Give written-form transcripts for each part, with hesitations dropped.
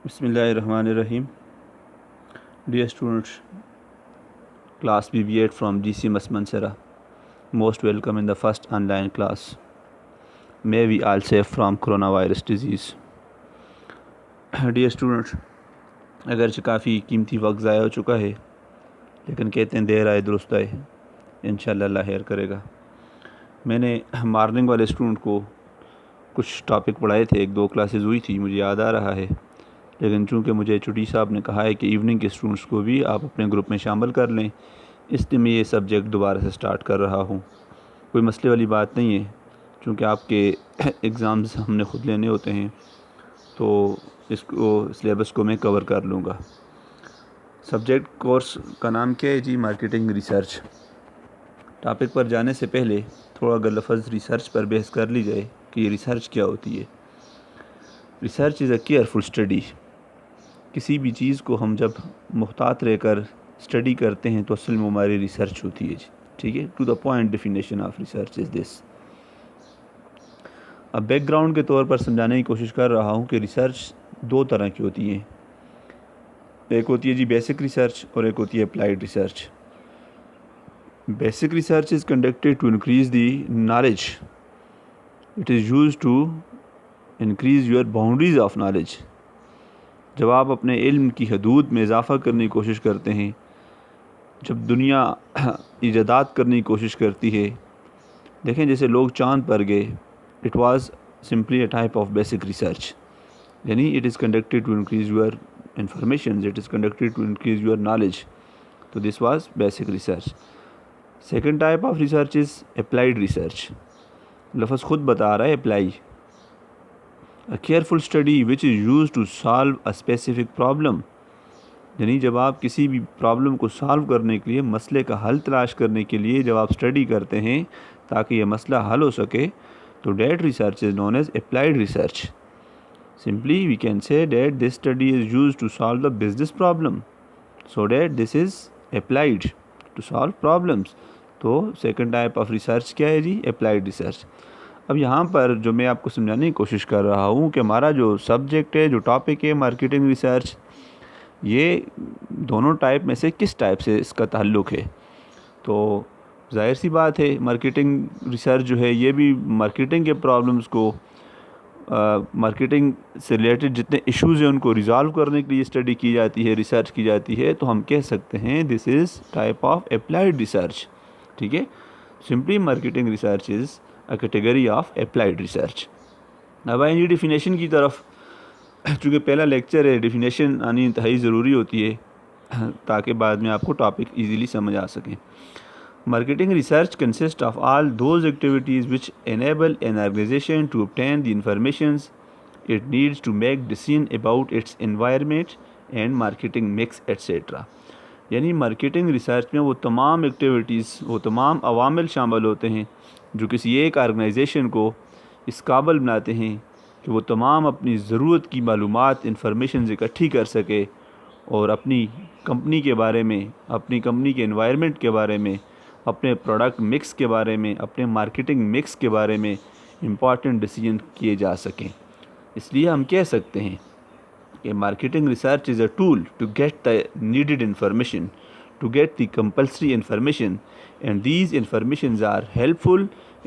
Bismillahirrahmanirrahim. Dear students, class BB8 from GCMS Mansera, most welcome in the first online class. May we all safe from coronavirus disease. Dear students, अगरचे काफ़ी कीमती वक्त ज़ाया हो चुका है, लेकिन कहते हैं देर आए दुरुस्त आए, इंशाअल्लाह अल्लाह खैर करेगा। मैंने मॉर्निंग वाले स्टूडेंट को कुछ टॉपिक पढ़ाए थे, 1-2 क्लासेस हुई थी, मुझे याद आ रहा है, लेकिन चूँकि मुझे चुटी साहब ने कहा है कि इवनिंग के स्टूडेंट्स को भी आप अपने ग्रुप में शामिल कर लें, इसलिए मैं ये सब्जेक्ट दोबारा से स्टार्ट कर रहा हूँ। कोई मसले वाली बात नहीं है, चूँकि आपके एग्ज़ाम्स हमने ख़ुद लेने होते हैं, तो इसको सिलेबस को मैं कवर कर लूँगा। सब्जेक्ट कोर्स का नाम क्या है जी? Marketing research. टॉपिक पर जाने से पहले थोड़ा अगर लफ्ज़ रिसर्च पर बहस कर ली जाए कि ये रिसर्च क्या होती है। Research is a careful study. किसी भी चीज़ को हम जब मुख्तात रहकर स्टडी करते हैं तो असल में हमारी रिसर्च होती है, ठीक है। To the point definition of research is this. अब बैकग्राउंड के तौर पर समझाने की कोशिश कर रहा हूँ कि रिसर्च 2 तरह की होती है। एक होती है जी बेसिक रिसर्च और एक होती है applied research. Basic research is conducted to increase the knowledge. It is used to increase your boundaries of knowledge. जब आप अपने इल्म की हदूद में इजाफ़ा करने की कोशिश करते हैं, जब दुनिया ईजादात करने की कोशिश करती है, देखें जैसे लोग चाँद पर गए, it was simply a type of basic research, यानी it is conducted to increase your information, it is conducted to increase your knowledge, तो this was basic research. Second type of research is applied research. लफ्ज़ खुद बता रहा है apply. A careful study which is used to solve a specific problem, यानी जब आप किसी भी प्रॉब्लम को सॉल्व करने के लिए, मसले का हल तलाश करने के लिए जब आप स्टडी करते हैं ताकि यह मसला हल हो सके, तो that research is known as applied research. Simply we can say that this study is used to solve the business problem, so that this is applied to solve problems. तो सेकेंड टाइप ऑफ रिसर्च क्या है जी? Applied research. अब यहाँ पर जो मैं आपको समझाने की कोशिश कर रहा हूँ कि हमारा जो सब्जेक्ट है, जो टॉपिक है मार्केटिंग रिसर्च, ये दोनों टाइप में से किस टाइप से इसका ताल्लुक़ है। तो जाहिर सी बात है मार्केटिंग रिसर्च जो है ये भी मार्केटिंग के प्रॉब्लम्स को, मार्केटिंग से रिलेटेड जितने इश्यूज़ हैं उनको रिज़ॉल्व करने के लिए स्टडी की जाती है, रिसर्च की जाती है। तो हम कह सकते हैं this is type of applied research, ठीक है। Simply marketing research is a category of applied research. अब आएंगे डिफिनेशन की तरफ। चूँकि पहला लेक्चर है, डिफिनेशन आनी इंतहाई ज़रूरी होती है ताकि बाद में आपको टॉपिक इजीली समझ आ सके। Marketing research consist of all those activities which enable an organization to obtain the informations it needs to make decision about its environment and marketing mix etc. यानी मार्केटिंग रिसर्च में वो तमाम activities, वो तमाम अवामिल शामिल होते हैं जो किसी एक ऑर्गेनाइजेशन को इस काबिल बनाते हैं कि वो तमाम अपनी ज़रूरत की मालूमात, इंफॉर्मेशन इकट्ठी कर सके और अपनी कंपनी के बारे में, अपनी कंपनी के एनवायरनमेंट के बारे में, अपने प्रोडक्ट मिक्स के बारे में, अपने मार्केटिंग मिक्स के बारे में इम्पॉर्टेंट डिसीजन किए जा सकें। इसलिए हम कह सकते हैं कि marketing research is a tool to get the needed information, to get the compulsory information, and these informations are helpful,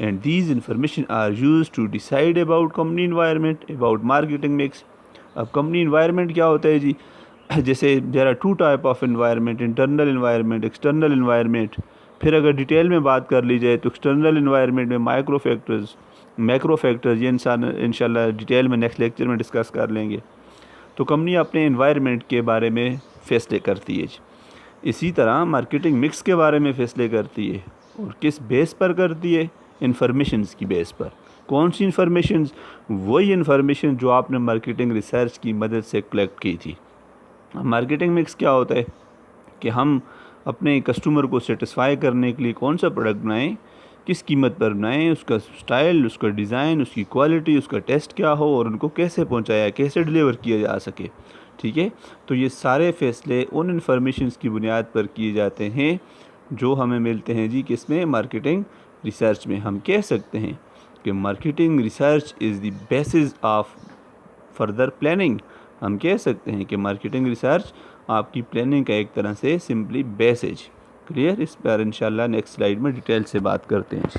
and these information are used to decide about company environment, about marketing mix. अब company environment क्या होता है जी? जैसे there are 2 type of environment, internal environment, external environment। फिर अगर detail में बात कर ली जाए तो एक्सटर्नल environment में माइक्रो फैक्टर्स, मैक्रो फैक्टर्स, ये इंशाल्लाह डिटेल में नेक्स्ट लेक्चर में डिस्कस कर लेंगे। तो कंपनी अपने environment के बारे में फैसले करती है। इसी तरह मार्केटिंग मिक्स के बारे में फ़ैसले करती है, और किस बेस पर करती है? इन्फॉर्मेशंस की बेस पर। कौन सी इन्फॉर्मेशंस? वही इन्फॉर्मेशन जो आपने मार्केटिंग रिसर्च की मदद से कलेक्ट की थी। मार्केटिंग मिक्स क्या होता है कि हम अपने कस्टमर को सेटिस्फाई करने के लिए कौन सा प्रोडक्ट बनाएं, किस कीमत पर बनाएं, उसका स्टाइल, उसका डिज़ाइन, उसकी क्वालिटी, उसका टेस्ट क्या हो और उनको कैसे पहुंचाया, कैसे डिलीवर किया जा सके, ठीक है। तो ये सारे फ़ैसले उन इन्फॉर्मेशंस की बुनियाद पर किए जाते हैं जो हमें मिलते हैं जी किसमें? मार्केटिंग रिसर्च में। हम कह सकते हैं कि marketing research is the basis of further planning, हम कह सकते हैं कि मार्केटिंग रिसर्च आपकी प्लानिंग का एक तरह से सिंपली बेस है। क्लियर? इस पर इंशाल्लाह नेक्स्ट स्लाइड में डिटेल से बात करते हैं।